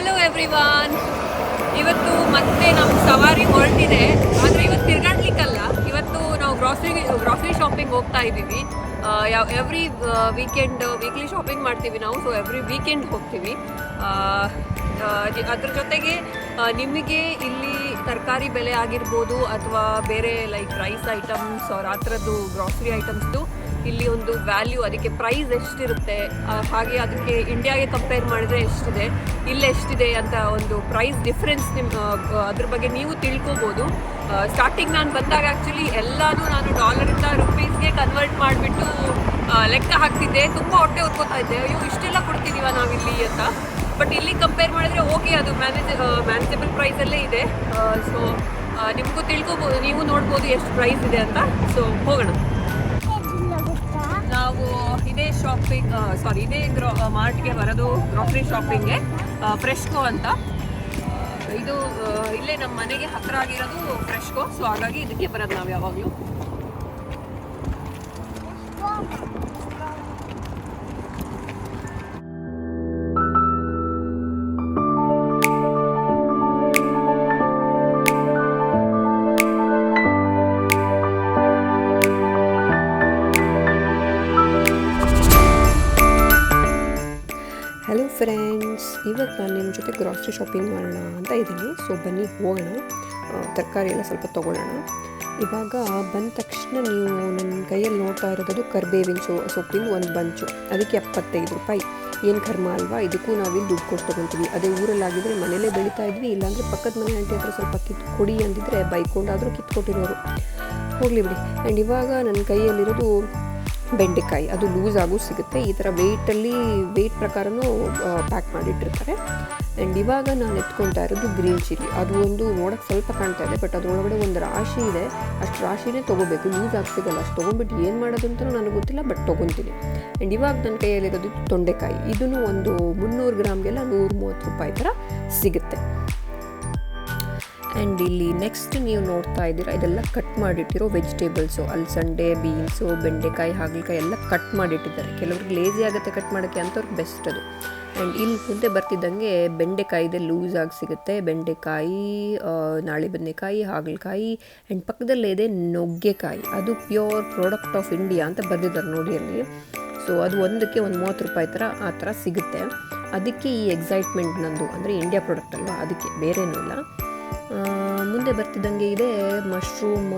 Hello everyone. ಇವತ್ತು ಮತ್ತೆ ನಮ್ಮ ಸವಾರಿ ಹೊರಟಿದೆ. ಆದರೆ ಇವತ್ತು ತಿರ್ಗಾಡ್ಲಿಕ್ಕಲ್ಲ, ಇವತ್ತು ನಾವು ಗ್ರಾಸರಿ ಶಾಪಿಂಗ್ ಹೋಗ್ತಾ ಇದ್ದೀವಿ. ಎವ್ರಿ ವೀಕ್ಲಿ ಶಾಪಿಂಗ್ ಮಾಡ್ತೀವಿ ನಾವು. ಸೊ ಎವ್ರಿ ವೀಕೆಂಡ್ ಹೋಗ್ತೀವಿ. ಅದ್ರ ಜೊತೆಗೆ ನಿಮಗೆ ಇಲ್ಲಿ ತರಕಾರಿ ಬೆಲೆ ಆಗಿರ್ಬೋದು ಅಥವಾ ಬೇರೆ ಲೈಕ್ ರೈಸ್ ಐಟಮ್ಸ್ ಅವ್ರ ಆ ಥರದ್ದು ಗ್ರಾಸರಿ ಐಟಮ್ಸ್ದು ಇಲ್ಲಿ ಒಂದು ವ್ಯಾಲ್ಯೂ, ಅದಕ್ಕೆ ಪ್ರೈಸ್ ಎಷ್ಟಿರುತ್ತೆ, ಹಾಗೆ ಅದಕ್ಕೆ ಇಂಡಿಯಾಗೆ ಕಂಪೇರ್ ಮಾಡಿದರೆ ಎಷ್ಟಿದೆ, ಇಲ್ಲಿ ಎಷ್ಟಿದೆ ಅಂತ ಒಂದು ಪ್ರೈಸ್ ಡಿಫ್ರೆನ್ಸ್ ಅದ್ರ ಬಗ್ಗೆ ನೀವು ತಿಳ್ಕೊಬೋದು. ಸ್ಟಾರ್ಟಿಂಗ್ ನಾನು ಬಂದಾಗ ಆ್ಯಕ್ಚುಲಿ ಎಲ್ಲನೂ ನಾನು ಡಾಲರಿಂದ ರುಪೀಸ್ಗೆ ಕನ್ವರ್ಟ್ ಮಾಡಿಬಿಟ್ಟು ಲೆಕ್ಕ ಹಾಕ್ತಿದ್ದೆ. ತುಂಬ ಹೊಟ್ಟೆ ಹೊರ್ಕೋತಾ ಇದ್ದೆ, ಅಯ್ಯೋ ಇಷ್ಟೆಲ್ಲ ಕೊಡ್ತಿದ್ದೀವ ನಾವಿಲ್ಲಿ ಅಂತ. ಬಟ್ ಇಲ್ಲಿ ಕಂಪೇರ್ ಮಾಡಿದರೆ ಓಕೆ, ಅದು ಮ್ಯಾನೇಜಬಲ್ ಪ್ರೈಸಲ್ಲೇ ಇದೆ. ಸೊ ನಿಮಗೂ ತಿಳ್ಕೊಬೋದು, ನೀವು ನೋಡ್ಬೋದು ಎಷ್ಟು ಪ್ರೈಸ್ ಇದೆ ಅಂತ. ಸೊ ಹೋಗೋಣ. ನಾವು ಇದೇ ಮಾರ್ಟ್ಗೆ ಬರೋದು ಗ್ರಾಸರಿ ಶಾಪಿಂಗ್ಗೆ, ಫ್ರೆಶ್ಕೋ ಅಂತ. ಇದು ಇಲ್ಲೇ ನಮ್ಮ ಮನೆಗೆ ಹತ್ತಿರ ಆಗಿರೋದು ಫ್ರೆಶ್ಕೋ. ಸೊ ಹಾಗಾಗಿ ಇದಕ್ಕೆ ಬರೋದು ನಾವು ಯಾವಾಗಲೂ. ಹಲೋ ಫ್ರೆಂಡ್ಸ್, ಇವತ್ತು ನಾನು ನಿಮ್ಮ ಜೊತೆ ಗ್ರಾಸರಿ ಶಾಪಿಂಗ್ ಮಾಡೋಣ ಅಂತ ಇದ್ದೀನಿ. ಸೊ ಬನ್ನಿ ಹೋಗೋಣ. ತರಕಾರಿ ಎಲ್ಲ ಸ್ವಲ್ಪ ತೊಗೊಳ್ಳೋಣ. ಇವಾಗ ಬಂದ ತಕ್ಷಣ ನೀವು ನನ್ನ ಕೈಯಲ್ಲಿ ನೋಡ್ತಾ ಇರೋದು ಕರ್ಬೇವಿನ ಸೊಪ್ಪಿನ ಒಂದು ಬಂಚು. ಅದಕ್ಕೆ 75 ರೂಪಾಯಿ. ಏನು ಕರ್ಮ ಅಲ್ವಾ, ಇದಕ್ಕೂ ನಾವಿಲ್ಲಿ ದುಡ್ಡು ಕೊಟ್ಟು ತೊಗೊತೀವಿ. ಅದೇ ಊರಲ್ಲಾಗಿದ್ದರೆ ಮನೇಲೇ ಬೆಳೀತಾ ಇದ್ವಿ, ಇಲ್ಲಾಂದರೆ ಪಕ್ಕದ ಮನೆ ಆಂಟಿ ಹತ್ರ ಸ್ವಲ್ಪ ಕೊಡಿ ಅಂದಿದ್ರೆ ಬೈಕೊಂಡಾದರೂ ಕಿತ್ಕೊಟ್ಟಿರೋರು. ಹೋಗಲಿ ಬಿಡಿ. ಆ್ಯಂಡ್ ಇವಾಗ ನನ್ನ ಕೈಯಲ್ಲಿರೋದು ಬೆಂಡೆಕಾಯಿ. ಅದು ಲೂಸ್ ಆಗೂ ಸಿಗುತ್ತೆ. ಈ ಥರ ವೆಯ್ಟ್ ಪ್ರಕಾರನೂ ಪ್ಯಾಕ್ ಮಾಡಿಟ್ಟಿರ್ತಾರೆ. ಆ್ಯಂಡ್ ಇವಾಗ ನಾನು ಎತ್ಕೊಳ್ತಾ ಇರೋದು ಗ್ರೀನ್ ಚಿಲ್ಲಿ. ಅದು ಒಂದು ನೋಡೋಕ್ಕೆ ಸ್ವಲ್ಪ ಕಾಣ್ತಾ ಇದೆ, ಬಟ್ ಅದರೊಳಗಡೆ ಒಂದು ರಾಶಿ ಇದೆ. ಅಷ್ಟು ರಾಶಿನೇ ತೊಗೋಬೇಕು, ಲೂಸ್ ಆಗಿ ಸಿಗಲ್ಲ. ಅಷ್ಟು ತೊಗೊಂಡ್ಬಿಟ್ಟು ಏನು ಮಾಡೋದು ಅಂತಲೂ ನನಗೆ ಗೊತ್ತಿಲ್ಲ, ಬಟ್ ತೊಗೊತೀನಿ. ಆ್ಯಂಡ್ ಇವಾಗ ನನ್ನ ಕೈಯಲ್ಲಿರೋದು ತೊಂಡೆಕಾಯಿ. ಇದೂ ಒಂದು 300 ಗ್ರಾಮ್ಗೆಲ್ಲ 130 ರೂಪಾಯಿ ಥರ ಸಿಗುತ್ತೆ. ಆ್ಯಂಡ್ ಇಲ್ಲಿ ನೆಕ್ಸ್ಟ್ ನೀವು ನೋಡ್ತಾ ಇದ್ದೀರಾ, ಇದೆಲ್ಲ ಕಟ್ ಮಾಡಿಟ್ಟಿರೋ ವೆಜಿಟೇಬಲ್ಸು. ಅಲಸಂಡೆ, ಬೀನ್ಸು, ಬೆಂಡೆಕಾಯಿ, ಹಾಗಲಕಾಯಿ ಎಲ್ಲ ಕಟ್ ಮಾಡಿಟ್ಟಿದ್ದಾರೆ. ಕೆಲವ್ರಿಗೆ ಲೇಸಿ ಆಗುತ್ತೆ ಕಟ್ ಮಾಡೋಕ್ಕೆ, ಅಂಥವ್ರಿಗೆ ಬೆಸ್ಟ್ ಅದು. ಆ್ಯಂಡ್ ಇಲ್ಲಿ ಮುಂದೆ ಬರ್ತಿದ್ದಂಗೆ ಬೆಂಡೆಕಾಯಿ ಇದೆ, ಲೂಸ್ ಆಗಿ ಸಿಗುತ್ತೆ. ಬೆಂಡೆಕಾಯಿ, ನಾಳೆ ಬದನೆಕಾಯಿ, ಹಾಗಲಕಾಯಿ. ಆ್ಯಂಡ್ ಪಕ್ಕದಲ್ಲೇ ಇದೆ ನುಗ್ಗೆಕಾಯಿ. ಅದು ಪ್ಯೂರ್ ಪ್ರಾಡಕ್ಟ್ ಆಫ್ ಇಂಡಿಯಾ ಅಂತ ಬರೆದಿದ್ದಾರೆ ನೋಡಿ ಅಲ್ಲಿ. ಸೊ ಅದು ಒಂದಕ್ಕೆ 30 ರೂಪಾಯಿ ಆ ಥರ ಸಿಗುತ್ತೆ. ಅದಕ್ಕೆ ಈ ಎಕ್ಸೈಟ್ಮೆಂಟ್ ನಂದು, ಅಂದರೆ ಇಂಡಿಯಾ ಪ್ರಾಡಕ್ಟ್ ಅಲ್ವಾ, ಅದಕ್ಕೆ, ಬೇರೇನೂ ಇಲ್ಲ. ಮುಂದೆ ಬರ್ತಿದ್ದಂಗೆ ಇದೆ ಮಶ್ರೂಮ್.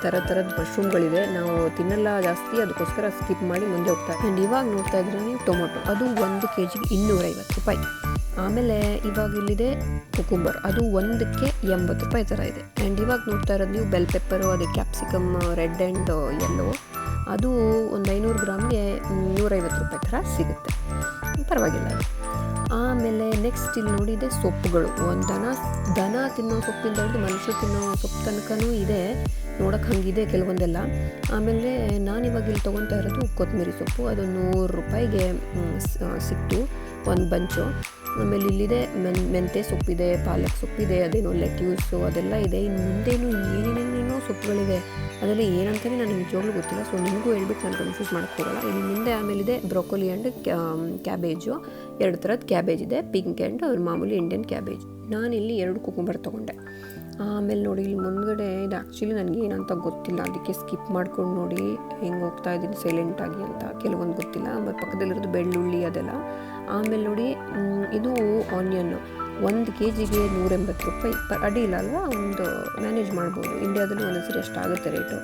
ಥರದ ಮಶ್ರೂಮ್ಗಳಿದೆ. ನಾವು ತಿನ್ನಲ್ಲ ಜಾಸ್ತಿ, ಅದಕ್ಕೋಸ್ಕರ ಸ್ಕಿಪ್ ಮಾಡಿ ಮುಂದೆ ಹೋಗ್ತಾ. ಆ್ಯಂಡ್ ಇವಾಗ ನೋಡ್ತಾ ಇದ್ರೆ ನೀವು ಟೊಮೊಟೊ. ಅದು 1 kg 250 ರೂಪಾಯಿ. ಆಮೇಲೆ ಇವಾಗ ಇಲ್ಲಿದೆ ಕುಕುಂಬರ್. ಅದು ಒಂದಕ್ಕೆ 80 ರೂಪಾಯಿ ಥರ ಇದೆ. ಆ್ಯಂಡ್ ಇವಾಗ ನೋಡ್ತಾ ಇರೋದು ನೀವು ಬೆಲ್ ಪೆಪ್ಪರು, ಅದೇ ಕ್ಯಾಪ್ಸಿಕಮ್ ರೆಡ್ ಆ್ಯಂಡ್ ಯೆಲ್ಲೋ. ಅದು ಒಂದು 500 ಗ್ರಾಮ್ಗೆ 150 ರೂಪಾಯಿ ಥರ ಸಿಗುತ್ತೆ. ಪರವಾಗಿಲ್ಲ ಅದು. ಆಮೇಲೆ ನೆಕ್ಸ್ಟ್ ಇಲ್ಲಿ ನೋಡಿದೆ ಸೊಪ್ಪುಗಳು. ಒಂದು ದನ ತಿನ್ನೋ ಸೊಪ್ಪಿಂದ ಹಿಡಿದು ಮನುಷ್ಯರು ತಿನ್ನೋ ಸೊಪ್ಪು ತನಕನೂ ಇದೆ. ನೋಡೋಕೆ ಹಂಗಿದೆ ಕೆಲವೊಂದೆಲ್ಲ. ಆಮೇಲೆ ನಾನಿವಾಗ ಇಲ್ಲಿ ತೊಗೊತಾ ಇರೋದು ಕೊತ್ತಂಬರಿ ಸೊಪ್ಪು. ಅದು 100 ರೂಪಾಯಿಗೆ ಸಿಕ್ತು ಒಂದು ಬಂಚು. ಆಮೇಲೆ ಇಲ್ಲಿದೆ ಮೆಂತ್ಯ ಸೊಪ್ಪಿದೆ, ಪಾಲಕ್ ಸೊಪ್ಪಿದೆ, ಅದೇನೋ ಲೆಟ್ಯೂಸು ಅದೆಲ್ಲ ಇದೆ. ಇನ್ನು ಮುಂದೇನು ಏನೇನೇನೋ ಸೊಪ್ಪುಗಳಿವೆ, ಅದೆಲ್ಲ ಏನಂತಲೇ ನನಗೆ ನಿಜವಾಗ್ಲೂ ಗೊತ್ತಿಲ್ಲ. ಸೊ ನಿಮಗೂ ಹೇಳ್ಬಿಟ್ಟು ನಾನು ಕನ್ಫ್ಯೂಸ್ ಮಾಡೋಕ್ಕೆ ಹೋಗಲ್ಲ. ಇನ್ನು ಮುಂದೆ ಆಮೇಲಿದೆ ಬ್ರೊಕೊಲಿ ಆ್ಯಂಡ್ ಕ್ಯಾಬೇಜು. 2 ಥರದ ಕ್ಯಾಬೇಜ್ ಇದೆ, ಪಿಂಕ್ ಆ್ಯಂಡ್ ಮಾಮೂಲಿ ಇಂಡಿಯನ್ ಕ್ಯಾಬೇಜ್. ನಾನಿಲ್ಲಿ 2 ಕುಕುಂಬರ್ ತೊಗೊಂಡೆ. ಆಮೇಲೆ ನೋಡಿ ಇಲ್ಲಿ ಮುಂದ್ಗಡೆ ಇದು ಆ್ಯಕ್ಚುಲಿ ನನಗೆ ಏನಂತ ಗೊತ್ತಿಲ್ಲ, ಅದಕ್ಕೆ ಸ್ಕಿಪ್ ಮಾಡ್ಕೊಂಡು ನೋಡಿ ಹೆಂಗೆ ಹೋಗ್ತಾ ಇದ್ದೀನಿ ಸೈಲೆಂಟಾಗಿ ಅಂತ. ಕೆಲವೊಂದು ಗೊತ್ತಿಲ್ಲ. ಮತ್ತು ಪಕ್ಕದಲ್ಲಿರೋದು ಬೆಳ್ಳುಳ್ಳಿ ಅದೆಲ್ಲ. ಆಮೇಲೆ ನೋಡಿ ಇದು ಆನಿಯನ್ನು 1 kg 180 ರೂಪಾಯಿ. ಅಡ್ಡಿ ಇಲ್ಲ ಅಲ್ವಾ, ಒಂದು ಮ್ಯಾನೇಜ್ ಮಾಡ್ಬೋದು. ಇಂಡಿಯಾದಲ್ಲಿ ಒಂದೊಂದ್ಸರಿ ಎಷ್ಟಾಗುತ್ತೆ ರೇಟು,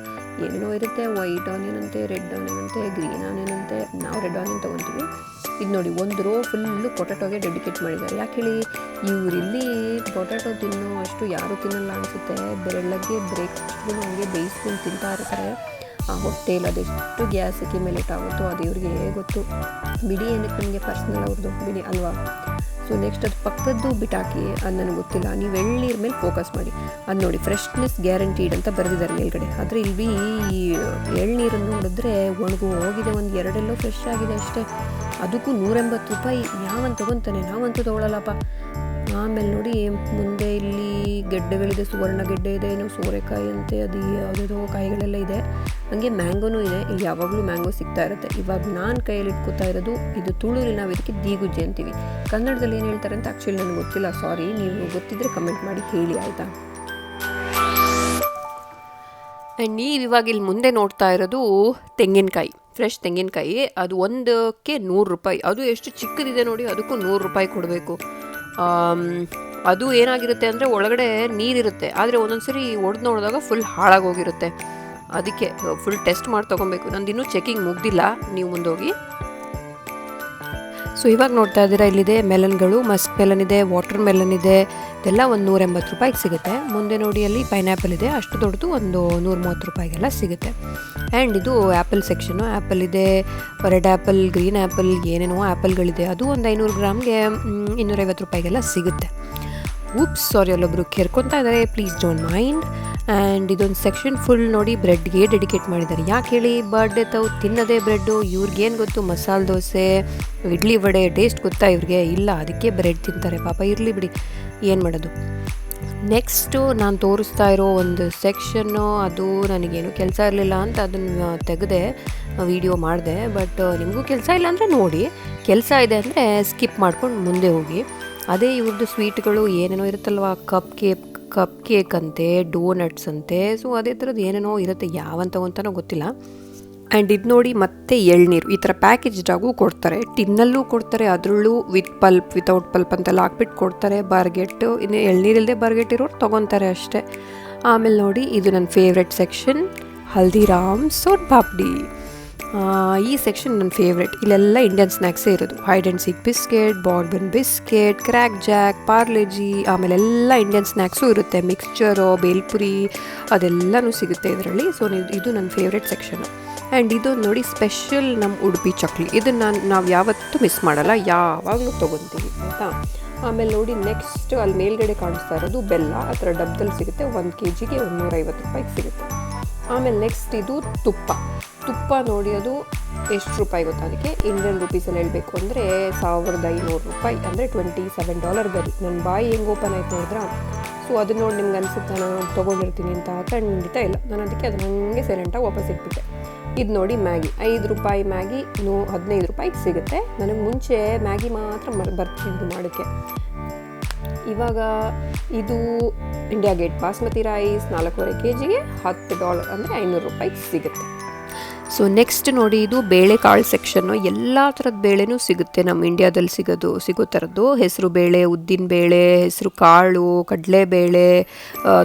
ಏನೇನೋ ಇರುತ್ತೆ. ವೈಟ್ ಆನಿಯನ್ ಅಂತೆ, ರೆಡ್ ಆನಿಯನ್ ಅಂತೆ, ಗ್ರೀನ್ ಆನಿಯನ್ ಅಂತೆ. ನಾವು ರೆಡ್ ಆನಿಯನ್ ತೊಗೊತೀವಿ. ಇದು ನೋಡಿ ಒಂದು ರೋ ಫುಲ್ಲು ಪೊಟ್ಯಾಟೋಗೆ ಡೆಡಿಕೇಟ್ ಮಾಡಿದ್ದಾರೆ. ಯಾಕೆ ಹೇಳಿ, ಇವರಿಲ್ಲಿ ಪೊಟ್ಯಾಟೊ ತಿನ್ನೋ ಅಷ್ಟು ಯಾರೂ ತಿನ್ನಲ್ಲ ಅನಿಸುತ್ತೆ. ಬೆರಳಗೆ ಬ್ರೇಕ್ಫಾಸ್ಟ್ಗೂ ಹಂಗೆ ಬೇಯಿಸ್ಕೊಂಡು ತಿಂತಾ ಇರ್ತಾರೆ. ಆ ಹೊಟ್ಟೆಯಲ್ಲಿ ಅದೆಷ್ಟು ಗ್ಯಾಸ್ ಅಕ್ಯುಮುಲೇಟ್ ಆಗುತ್ತೋ ಅದು ಇವ್ರಿಗೆ ಗೊತ್ತು. ಬಿಡಿ, ಏನಕ್ಕೆ ನನಗೆ ಪರ್ಸ್ನಲ್ ಅವ್ರದ್ದು ಬಿಡಿ ಅಲ್ವಾ. ಸೊ ನೆಕ್ಸ್ಟ್ ಅದು ಪಕ್ಕದ್ದು ಬಿಟಾಕಿ, ಅದು ನನಗೆ ಗೊತ್ತಿಲ್ಲ. ನೀವು ಎಳ್ನೀರ ಮೇಲೆ ಫೋಕಸ್ ಮಾಡಿ. ಅದು ನೋಡಿ ಫ್ರೆಶ್ನೆಸ್ ಗ್ಯಾರಂಟೀಡ್ ಅಂತ ಬರೆದಿದ್ದಾರೆ ಮೇಲ್ಗಡೆ. ಆದರೆ ಇಲ್ಲಿ ಈ ಎಳ್ನೀರನ್ನು ನೋಡಿದ್ರೆ ಒಣಗು ಹೋಗಿದೆ, ಒಂದು 2 ಫ್ರೆಶ್ ಆಗಿದೆ ಅಷ್ಟೇ. ಅದಕ್ಕೂ 180 ರೂಪಾಯಿ. ಯಾವಂತ ತೊಗೊತಾನೆ, ನಾವಂತೂ ತೊಗೊಳ್ಳಲ್ಲಪ್ಪ. ಆಮೇಲೆ ನೋಡಿ ಮುಂದೆ ಇಲ್ಲಿ ಗೆಡ್ಡೆಗಳಿದೆ, ಸುವರ್ಣ ಗೆಡ್ಡೆ ಇದೆ, ಏನೋ ಸೋರೆಕಾಯಿ ಅಂತೆ, ಅದು ಯಾವುದೋ ಕಾಯಿಗಳೆಲ್ಲ ಇದೆ. ಹಾಗೆ ಮ್ಯಾಂಗೋನೂ ಇದೆ, ಇಲ್ಲಿ ಯಾವಾಗಲೂ ಮ್ಯಾಂಗೋ ಸಿಗ್ತಾ ಇರುತ್ತೆ. ಇವಾಗ ನಾನು ಕೈಯಲ್ಲಿ ಇಟ್ಕೋತಾ ಇರೋದು ಇದು ತುಳುರಲ್ಲಿ ನಾವು ಇದಕ್ಕೆ ದೀಗುಜ್ಜೆ ಅಂತೀವಿ. ಕನ್ನಡದಲ್ಲಿ ಏನು ಹೇಳ್ತಾರೆ ಅಂತ ಆ್ಯಕ್ಚುಲಿ ನನಗೆ ಗೊತ್ತಿಲ್ಲ, ಸಾರಿ, ನೀವು ಗೊತ್ತಿದ್ದರೆ ಕಮೆಂಟ್ ಮಾಡಿ ಹೇಳಿ ಆಯಿತಾ. ಆ್ಯಂಡ್ ನೀವು ಇವಾಗ ಇಲ್ಲಿ ಮುಂದೆ ನೋಡ್ತಾ ಇರೋದು ತೆಂಗಿನಕಾಯಿ, ಫ್ರೆಶ್ ತೆಂಗಿನಕಾಯಿ. ಅದು ಒಂದಕ್ಕೆ 100 ರೂಪಾಯಿ. ಅದು ಎಷ್ಟು ಚಿಕ್ಕದಿದೆ ನೋಡಿ, ಅದಕ್ಕೂ 100 ರೂಪಾಯಿ ಕೊಡಬೇಕು. ಅದು ಏನಾಗಿರುತ್ತೆ ಅಂದರೆ ಒಳಗಡೆ ನೀರಿರುತ್ತೆ, ಆದರೆ ಒಂದೊಂದು ಸರಿ ಒಡೆದು ನೋಡಿದಾಗ ಫುಲ್ ಹಾಳಾಗೋಗಿರುತ್ತೆ. ಅದಕ್ಕೆ ಫುಲ್ ಟೆಸ್ಟ್ ಮಾಡಿ ತೊಗೊಬೇಕು. ನಂದಿನ್ನೂ ಚೆಕಿಂಗ್ ಮುಗ್ದಿಲ್ಲ, ನೀವು ಮುಂದೋಗಿ. ಸೊ ಇವಾಗ ನೋಡ್ತಾ ಇದ್ದೀರಾ, ಇಲ್ಲಿದೆ ಮೆಲನ್ಗಳು, ಮಸ್ಕ್ ಮೆಲನ್ ಇದೆ, ವಾಟರ್ ಮೆಲನ್ ಇದೆ, ಇದೆಲ್ಲ ಒಂದು 180 ರೂಪಾಯಿಗೆ ಸಿಗುತ್ತೆ. ಮುಂದೆ ನೋಡಿ ಅಲ್ಲಿ ಪೈನಾಪಲ್ ಇದೆ, ಅಷ್ಟು ದೊಡ್ಡದು ಒಂದು 130 ರೂಪಾಯಿಗೆಲ್ಲ ಸಿಗುತ್ತೆ. ಆ್ಯಂಡ್ ಇದು ಆ್ಯಪಲ್ ಸೆಕ್ಷನು. ಆ್ಯಪಲ್ ಇದೆ, ರೆಡ್ ಆ್ಯಪಲ್, ಗ್ರೀನ್ ಆ್ಯಪಲ್, ಏನೇನೋ ಆ್ಯಪಲ್ಗಳಿದೆ. ಅದು ಒಂದು 500 ಗ್ರಾಮ್ಗೆ 250 ರೂಪಾಯಿಗೆಲ್ಲ ಸಿಗುತ್ತೆ. ಉಪ್ಸ್, ಸಾರಿ, ಅಲ್ಲೊಬ್ರು ಕೆರ್ಕೊತಾ ಇದ್ದಾರೆ, ಪ್ಲೀಸ್ ಡೋಂಟ್ ಮೈಂಡ್. ಆ್ಯಂಡ್ ಇದೊಂದು ಸೆಕ್ಷನ್ ಫುಲ್ ನೋಡಿ ಬ್ರೆಡ್ಗೆ ಡೆಡಿಕೇಟ್ ಮಾಡಿದ್ದಾರೆ. ಯಾಕೆ ಹೇಳಿ, ಬರ್ಡೇ ತಾವು ತಿನ್ನೋದೇ ಬ್ರೆಡ್ಡು. ಇವ್ರಿಗೇನು ಗೊತ್ತು ಮಸಾಲೆ ದೋಸೆ, ಇಡ್ಲಿ ವಡೆ ಟೇಸ್ಟ್ ಗೊತ್ತಾ ಇವ್ರಿಗೆ? ಇಲ್ಲ, ಅದಕ್ಕೆ ಬ್ರೆಡ್ ತಿಂತಾರೆ ಪಾಪ. ಇರಲಿ ಬಿಡಿ, ಏನು ಮಾಡೋದು. ನೆಕ್ಸ್ಟು ನಾನು ತೋರಿಸ್ತಾ ಇರೋ ಒಂದು ಸೆಕ್ಷನ್ನು, ಅದು ನನಗೇನು ಕೆಲಸ ಇರಲಿಲ್ಲ ಅಂತ ಅದನ್ನು ತೆಗೆದೆ ವಿಡಿಯೋ ಮಾಡಿದೆ. ಬಟ್ ನಿಮಗೂ ಕೆಲಸ ಇಲ್ಲ ಅಂದರೆ ನೋಡಿ, ಕೆಲಸ ಇದೆ ಅಂದರೆ ಸ್ಕಿಪ್ ಮಾಡ್ಕೊಂಡು ಮುಂದೆ ಹೋಗಿ. ಅದೇ ಇವ್ರದ್ದು ಸ್ವೀಟ್ಗಳು ಏನೇನೋ ಇರುತ್ತಲ್ವ, ಕಪ್ ಕೇಕ್ ಅಂತೆ, ಡೋನಟ್ಸ್ ಅಂತೆ, ಸೊ ಅದೇ ಥರದ್ದು ಏನೇನೋ ಇರುತ್ತೆ, ಯಾವಂತವು ಅಂತಲೂ ಗೊತ್ತಿಲ್ಲ. ಆ್ಯಂಡ್ ಇದು ನೋಡಿ ಮತ್ತೆ ಎಳ್ನೀರು, ಈ ಥರ ಪ್ಯಾಕೇಜ್ಡಾಗೂ ಕೊಡ್ತಾರೆ, ಟಿನ್ನಲ್ಲೂ ಕೊಡ್ತಾರೆ, ಅದರಲ್ಲೂ ವಿತ್ ಪಲ್ಪ್ ವಿತೌಟ್ ಪಲ್ಪ್ ಅಂತೆಲ್ಲ ಹಾಕ್ಬಿಟ್ಟು ಕೊಡ್ತಾರೆ. ಬಾರ್ಗೆಟ್ಟು, ಇನ್ನು ಎಳ್ನೀರಿಲ್ಲದೆ ಬಾರ್ಗೆಟ್ ಇರೋರು ತೊಗೊತಾರೆ ಅಷ್ಟೇ. ಆಮೇಲೆ ನೋಡಿ, ಇದು ನನ್ನ ಫೇವ್ರೆಟ್ ಸೆಕ್ಷನ್, ಹಲ್ದಿರಾಮ್ ಸೋನ್ ಪಾಪ್ಡಿ. ಈ ಸೆಕ್ಷನ್ ನನ್ನ ಫೇವ್ರೆಟ್. ಇಲ್ಲೆಲ್ಲ ಇಂಡಿಯನ್ ಸ್ನ್ಯಾಕ್ಸೇ ಇರೋದು. Hide and seek biscuit, Bourbon biscuit, crack Jack, Parle-G, ಆಮೇಲೆ ಎಲ್ಲ ಇಂಡಿಯನ್ ಸ್ನ್ಯಾಕ್ಸು ಇರುತ್ತೆ. ಮಿಕ್ಸ್ಚರು, ಬೇಲ್ಪುರಿ, ಅದೆಲ್ಲನೂ ಸಿಗುತ್ತೆ ಇದರಲ್ಲಿ. ಸೊ ಇದು ನನ್ನ ಫೇವ್ರೆಟ್ ಸೆಕ್ಷನು. ಆ್ಯಂಡ್ ಇದೊಂದು ನೋಡಿ ಸ್ಪೆಷಲ್ ನಮ್ಮ ಉಡುಪಿ ಚಕ್ಲಿ. ಇದನ್ನು ನಾವು ಯಾವತ್ತೂ ಮಿಸ್ ಮಾಡಲ್ಲ, ಯಾವಾಗಲೂ ತೊಗೊತೀವಿ ಆಯಿತಾ. ಆಮೇಲೆ ನೋಡಿ ನೆಕ್ಸ್ಟ್ ಅಲ್ಲಿ ಮೇಲ್ಗಡೆ ಕಾಣಿಸ್ತಾ ಇರೋದು ಬೆಲ್ಲ, ಆ ಥರ ಡಬ್ಬದಲ್ಲಿ ಸಿಗುತ್ತೆ. 1 kg 150 ರೂಪಾಯಿಗೆ ಸಿಗುತ್ತೆ. ಆಮೇಲೆ ನೆಕ್ಸ್ಟ್ ಇದು ತುಪ್ಪ ನೋಡಿ, ಅದು ಎಷ್ಟು ರೂಪಾಯಿ ಗೊತ್ತಾ? ಅದಕ್ಕೆ ಇಂಡಿಯನ್ ರುಪೀಸಲ್ಲಿ ಹೇಳಬೇಕು ಅಂದರೆ 1500 ರೂಪಾಯಿ, ಅಂದರೆ $27 ಗರಿ. ನನ್ನ ಬಾಯಿ ಹೆಂಗೆ ಓಪನ್ ಆಯ್ತು ನೋಡಿದ್ರಾ? ಸೊ ಅದನ್ನ ನೋಡಿ ನಿಮ್ಗೆ ಅನಿಸುತ್ತೆ ನಾನು ತೊಗೊಂಡಿರ್ತೀನಿ ಅಂತ. ಖಂಡಿತ ಇಲ್ಲ, ನಾನು ಅದಕ್ಕೆ ಅದನ್ನ ಹಂಗೆ ಸೈಲೆಂಟಾಗಿ ವಾಪಸ್ ಇಟ್ಬಿಟ್ಟೆ. ಇದು ನೋಡಿ ಮ್ಯಾಗಿ, 5 ರೂಪಾಯಿ ಮ್ಯಾಗಿ 15 ರೂಪಾಯಿಗೆ ಸಿಗುತ್ತೆ. ನನಗೆ ಮುಂಚೆ ಮ್ಯಾಗಿ ಮಾತ್ರ ಬರ್ತಿದ್ದು ಮಾಡೋಕ್ಕೆ. ಇವಾಗ ಇದು India Gate basmati rice 4.5 kg $10, ಅಂದರೆ 500 ರೂಪಾಯಿಗೆ ಸಿಗುತ್ತೆ. ಸೊ ನೆಕ್ಸ್ಟ್ ನೋಡಿ, ಇದು ಬೇಳೆಕಾಳು ಸೆಕ್ಷನ್ನು. ಎಲ್ಲ ಥರದ ಬೇಳೆನೂ ಸಿಗುತ್ತೆ ನಮ್ಮ ಇಂಡಿಯಾದಲ್ಲಿ ಸಿಗೋ ಥರದ್ದು. ಹೆಸರು ಬೇಳೆ, ಉದ್ದಿನ ಬೇಳೆ, ಹೆಸರು ಕಾಳು, ಕಡಲೆಬೇಳೆ,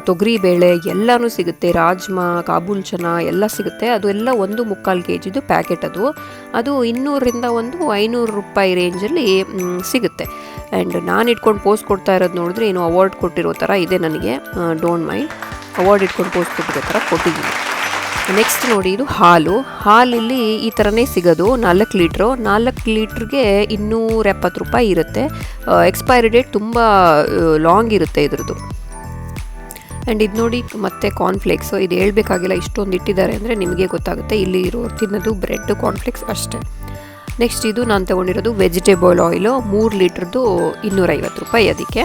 ತೊಗರಿ ಬೇಳೆ ಎಲ್ಲನೂ ಸಿಗುತ್ತೆ. ರಾಜ್ಮಾ, ಕಾಬೂಲ್ ಚನಾ ಎಲ್ಲ ಸಿಗುತ್ತೆ. ಅದು ಎಲ್ಲ 1.25 kgದು ಪ್ಯಾಕೆಟ್. ಅದು 200ರಿಂದ 500 ರೂಪಾಯಿ ರೇಂಜಲ್ಲಿ ಸಿಗುತ್ತೆ. ಆ್ಯಂಡ್ ನಾನು ಇಟ್ಕೊಂಡು ಪೋಸ್ಟ್ ಕೊಡ್ತಾ ಇರೋದು ನೋಡಿದ್ರೆ ಏನು ಅವಾರ್ಡ್ ಕೊಟ್ಟಿರೋ ಥರ ಇದೆ ನನಗೆ. ಡೋಂಟ್ ಮೈಂಡ್, ಅವಾರ್ಡ್ ಇಟ್ಕೊಂಡು ಪೋಸ್ಟ್ ಕೊಟ್ಟಿರೋ ಥರ ಕೊಟ್ಟಿದ್ದೀನಿ. ನೆಕ್ಸ್ಟ್ ನೋಡಿ, ಇದು ಹಾಲಿಲ್ಲಿ ಈ ಥರನೇ ಸಿಗೋದು. 4 ಲೀಟ್ರಿಗೆ 270 ರೂಪಾಯಿ ಇರುತ್ತೆ. ಎಕ್ಸ್ಪೈರಿ ಡೇಟ್ ತುಂಬ ಲಾಂಗ್ ಇರುತ್ತೆ ಇದ್ರದ್ದು. ಆ್ಯಂಡ್ ಇದು ನೋಡಿ ಮತ್ತೆ ಕಾರ್ನ್ಫ್ಲೇಕ್ಸು. ಇದು ಹೇಳ್ಬೇಕಾಗಿಲ್ಲ, ಇಷ್ಟೊಂದು ಇಟ್ಟಿದ್ದಾರೆ ಅಂದರೆ ನಿಮಗೆ ಗೊತ್ತಾಗುತ್ತೆ. ಇಲ್ಲಿ ಇರೋರು ತಿನ್ನೋದು ಬ್ರೆಡ್, ಕಾರ್ನ್ಫ್ಲೇಕ್ಸ್ ಅಷ್ಟೇ. ನೆಕ್ಸ್ಟ್ ಇದು ನಾನು ತೊಗೊಂಡಿರೋದು ವೆಜಿಟೇಬಲ್ ಆಯಿಲು, 3 ಲೀಟ್ರದ್ದು 250 ರೂಪಾಯಿ ಅದಕ್ಕೆ.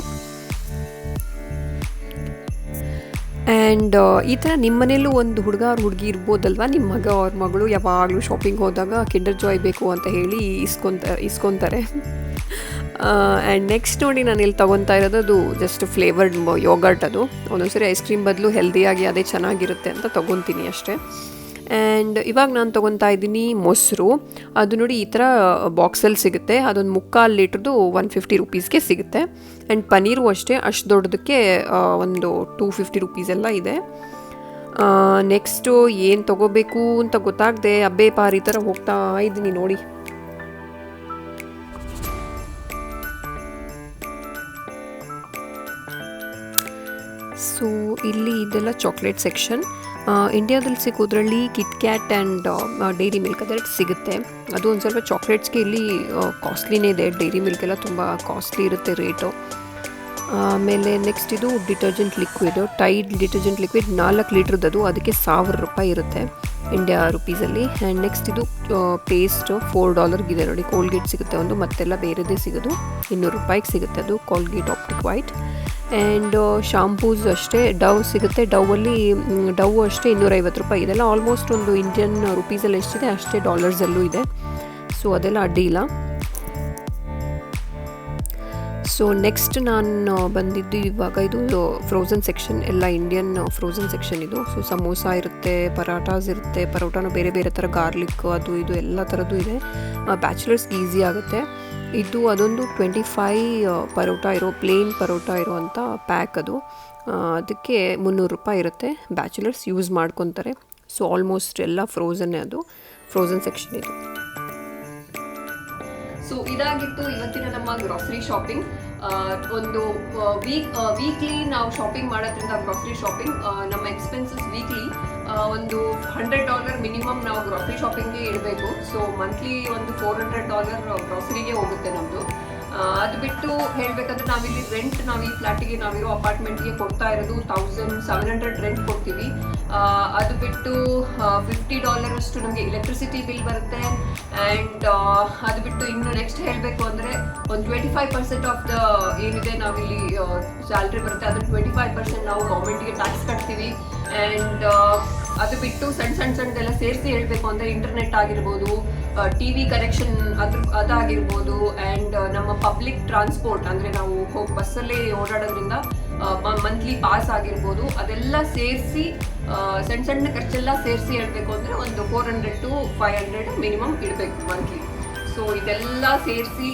ಆ್ಯಂಡ್ ಈ ಥರ ನಿಮ್ಮ ಮನೇಲೂ ಒಂದು ಹುಡುಗಿ ಇರ್ಬೋದಲ್ವ, ನಿಮ್ಮ ಮಗ ಅವ್ರ ಮಗಳು ಯಾವಾಗಲೂ ಶಾಪಿಂಗ್ ಹೋದಾಗ ಕಿಂಡರ್ ಜಾಯ್ ಬೇಕು ಅಂತ ಹೇಳಿ ಇಸ್ಕೊತಾರೆ. ಆ್ಯಂಡ್ ನೆಕ್ಸ್ಟ್ ನೋಡಿ, ನಾನು ಇಲ್ಲಿ ತೊಗೊತಾ ಇರೋದು ಅದು ಜಸ್ಟ್ ಫ್ಲೇವರ್ಡ್ ಯೋಗರ್ಟ್. ಅದು ಒಂದೊಂದ್ಸರಿ ಐಸ್ ಕ್ರೀಮ್ ಬದಲು ಹೆಲ್ದಿಯಾಗಿ ಅದೇ ಚೆನ್ನಾಗಿರುತ್ತೆ ಅಂತ ತೊಗೊತೀನಿ ಅಷ್ಟೇ. ಆ್ಯಂಡ್ ಇವಾಗ ನಾನು ತೊಗೊತಾ ಇದ್ದೀನಿ ಮೊಸರು. ಅದು ನೋಡಿ ಈ ಥರ ಬಾಕ್ಸಲ್ಲಿ ಸಿಗುತ್ತೆ. ಅದೊಂದು 3/4 ಲೀಟ್ರದ್ದು 150 ರೂಪೀಸ್ಗೆ ಸಿಗುತ್ತೆ. ಆ್ಯಂಡ್ ಪನ್ನೀರು ಅಷ್ಟೇ, ಅಷ್ಟು ದೊಡ್ಡದಕ್ಕೆ ಒಂದು 250 ರೂಪೀಸ್ ಎಲ್ಲ ಇದೆ. ನೆಕ್ಸ್ಟು ಏನು ತೊಗೋಬೇಕು ಅಂತ ಗೊತ್ತಾಗದೆ ಅಬ್ಬೆ ಪಾರ್ ಈ ಥರ ಹೋಗ್ತಾ ಇದ್ದೀನಿ ನೋಡಿ. ಸೊ ಇಲ್ಲಿ ಇದೆಲ್ಲ ಚಾಕ್ಲೇಟ್ ಸೆಕ್ಷನ್. ಇಂಡಿಯಾದಲ್ಲಿ ಸಿಗೋದ್ರಲ್ಲಿ Kit Kat and Dairy Milk ಅದೆಲ್ಲ ಸಿಗುತ್ತೆ. ಅದು ಒಂದು ಸ್ವಲ್ಪ ಚಾಕ್ಲೇಟ್ಸ್ಗೆ ಇಲ್ಲಿ ಕಾಸ್ಟ್ಲಿನೇ ಇದೆ. ಡೈರಿ ಮಿಲ್ಕೆಲ್ಲ ತುಂಬ ಕಾಸ್ಟ್ಲಿ ಇರುತ್ತೆ ರೇಟು. ಆಮೇಲೆ ನೆಕ್ಸ್ಟ್ ಇದು detergent liquid, Tide detergent liquid 4 ಲೀಟ್ರದ್ದು, ಅದಕ್ಕೆ 1000 ರೂಪಾಯಿ ಇರುತ್ತೆ ಇಂಡಿಯಾ ರುಪೀಸಲ್ಲಿ. ಆ್ಯಂಡ್ ನೆಕ್ಸ್ಟ್ ಇದು ಪೇಸ್ಟು $4 ನೋಡಿ. ಕೋಲ್ಗೇಟ್ ಸಿಗುತ್ತೆ ಒಂದು, ಮತ್ತೆಲ್ಲ ಬೇರೆದೇ ಸಿಗೋದು 200 ರೂಪಾಯಿಗೆ ಸಿಗುತ್ತೆ. ಅದು Colgate optic white. And shampoos ಅಷ್ಟೇ ಡವ್ ಸಿಗುತ್ತೆ. ಡವ್ ಅಷ್ಟೇ 250 ರೂಪಾಯಿ. ಇದೆಲ್ಲ ಆಲ್ಮೋಸ್ಟ್ ಒಂದು ಇಂಡಿಯನ್ ರುಪೀಸಲ್ಲಿ ಎಷ್ಟಿದೆ ಅಷ್ಟೇ ಡಾಲರ್ಸಲ್ಲೂ ಇದೆ. ಸೊ ಅದೆಲ್ಲ ಅಡ್ಡಿ ಇಲ್ಲ. ಸೊ ನೆಕ್ಸ್ಟ್ ನಾನು ಬಂದಿದ್ದು ಇವಾಗ ಇದು ಫ್ರೋಝನ್ ಸೆಕ್ಷನ್, ಎಲ್ಲ ಇಂಡಿಯನ್ ಫ್ರೋಝನ್ ಸೆಕ್ಷನ್ ಇದು. ಸೊ ಸಮೋಸ ಇರುತ್ತೆ, ಪರಾಟಾಸ್ ಇರುತ್ತೆ, ಪರೋಟಾನು ಬೇರೆ ಬೇರೆ ಥರ ಗಾರ್ಲಿಕ್ ಅದು ಇದು ಎಲ್ಲ ಥರದ್ದು ಇದೆ. ಬ್ಯಾಚುಲರ್ಸ್ಗೆ ಈಸಿ ಆಗುತ್ತೆ ಇದು. ಅದೊಂದು 25 ಪರೋಟ ಇರೋ ಪ್ಲೇನ್ ಪರೋಟ ಇರೋವಂಥ ಪ್ಯಾಕ್ ಅದು. ಅದಕ್ಕೆ 300 ರೂಪಾಯಿ ಇರುತ್ತೆ. ಬ್ಯಾಚುಲರ್ಸ್ ಯೂಸ್ ಮಾಡ್ಕೊತಾರೆ. ಸೊ ಆಲ್ಮೋಸ್ಟ್ ಎಲ್ಲ ಫ್ರೋಝನ್ನೇ, ಅದು ಫ್ರೋಝನ್ ಸೆಕ್ಷನ್ ಇದು. ಸೊ ಇದಾಗಿತ್ತು ಇವತ್ತಿನ ನಮ್ಮ ಗ್ರಾಸರಿ ಶಾಪಿಂಗ್. ಒಂದು ವೀಕ್ಲಿ ನಾವು ಶಾಪಿಂಗ್ ಮಾಡೋದ್ರಿಂದ ಗ್ರಾಸರಿ ಶಾಪಿಂಗ್ ನಮ್ಮ ಎಕ್ಸ್ಪೆನ್ಸಸ್ ವೀಕ್ಲಿ ಒಂದು $100 ಮಿನಿಮಮ್ ನಾವು ಗ್ರಾಸರಿ ಶಾಪಿಂಗ್ಗೆ ಇಡಬೇಕು. ಸೊ ಮಂತ್ಲಿ ಒಂದು $400 ಗ್ರಾಸರಿಗೆ ಹೋಗುತ್ತೆ ನಮ್ಮದು. ಅದು ಬಿಟ್ಟು ಹೇಳಬೇಕಂದ್ರೆ ನಾವಿಲ್ಲಿ ರೆಂಟ್, ನಾವು ಈ ಫ್ಲ್ಯಾಟಿಗೆ ನಾವಿರೋ ಅಪಾರ್ಟ್ಮೆಂಟ್ಗೆ ಕೊಡ್ತಾ ಇರೋದು $1,700 ರೆಂಟ್ ಕೊಡ್ತೀವಿ. ಅದು ಬಿಟ್ಟು $50 ಅಷ್ಟು ನಮಗೆ ಎಲೆಕ್ಟ್ರಿಸಿಟಿ ಬಿಲ್ ಬರುತ್ತೆ. ಆ್ಯಂಡ್ ಅದು ಬಿಟ್ಟು ಇನ್ನು ನೆಕ್ಸ್ಟ್ ಹೇಳಬೇಕು ಅಂದರೆ ಒಂದು 25% ಆಫ್ ದ ಏನಿದೆ ನಾವಿಲ್ಲಿ ಸ್ಯಾಲ್ರಿ ಬರುತ್ತೆ, ಅದನ್ನು 25% ನಾವು ಗೌರ್ಮೆಂಟಿಗೆ ಟ್ಯಾಕ್ಸ್ ಕಟ್ತೀವಿ. ಆ್ಯಂಡ್ ಅದು ಬಿಟ್ಟು ಸಣ್ಣದೆಲ್ಲ ಸೇರಿಸಿ ಹೇಳಬೇಕು ಅಂದರೆ ಇಂಟರ್ನೆಟ್ ಆಗಿರ್ಬೋದು, TV ಕನೆಕ್ಷನ್ ಅದಾಗಿರ್ಬೋದು, ಆ್ಯಂಡ್ ನಮ್ಮ ಪಬ್ಲಿಕ್ ಟ್ರಾನ್ಸ್ಪೋರ್ಟ್ ಅಂದರೆ ನಾವು ಹೋಗಿ ಬಸ್ಸಲ್ಲಿ ಓಡಾಡೋದ್ರಿಂದ ಮಂತ್ಲಿ ಪಾಸ್ ಆಗಿರ್ಬೋದು, ಅದೆಲ್ಲ ಸೇರಿಸಿ ಸಣ್ಣ ಖರ್ಚೆಲ್ಲ ಸೇರಿಸಿ ಹೇಳಬೇಕು ಅಂದರೆ ಒಂದು $400 to $500 ಮಿನಿಮಮ್ ಇಡಬೇಕು ಮಂತ್ಲಿ. ಸೊ ಇದೆಲ್ಲ ಸೇರಿಸಿ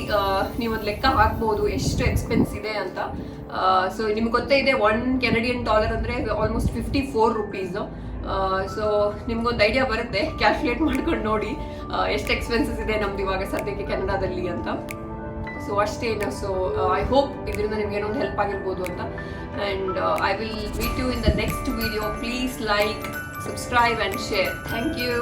ನೀವೊಂದು ಲೆಕ್ಕ ಹಾಕ್ಬೋದು ಎಷ್ಟು ಎಕ್ಸ್ಪೆನ್ಸ್ ಇದೆ ಅಂತ. ಸೊ ನಿಮ್ಗೆ ಗೊತ್ತೇ ಇದೆ $1 Canadian ಅಂದರೆ ಆಲ್ಮೋಸ್ಟ್ 54 ರೂಪೀಸು. ಸೊ ನಿಮ್ಗೊಂದು ಐಡಿಯಾ ಬರುತ್ತೆ, ಕ್ಯಾಲ್ಕುಲೇಟ್ ಮಾಡ್ಕೊಂಡು ನೋಡಿ ಎಷ್ಟು ಎಕ್ಸ್ಪೆನ್ಸಸ್ ಇದೆ ನಮ್ದು ಇವಾಗ ಸದ್ಯಕ್ಕೆ ಕೆನಡಾದಲ್ಲಿ ಅಂತ. ಸೊ ಅಷ್ಟೇನು. ಸೊ ಐ ಹೋಪ್ ಇದರಿಂದ ನಿಮ್ಗೆ ಏನೋ ಒಂದು ಹೆಲ್ಪ್ ಆಗಿರ್ಬೋದು ಅಂತ. And I will meet you in the next video. Please like, subscribe and share. Thank you.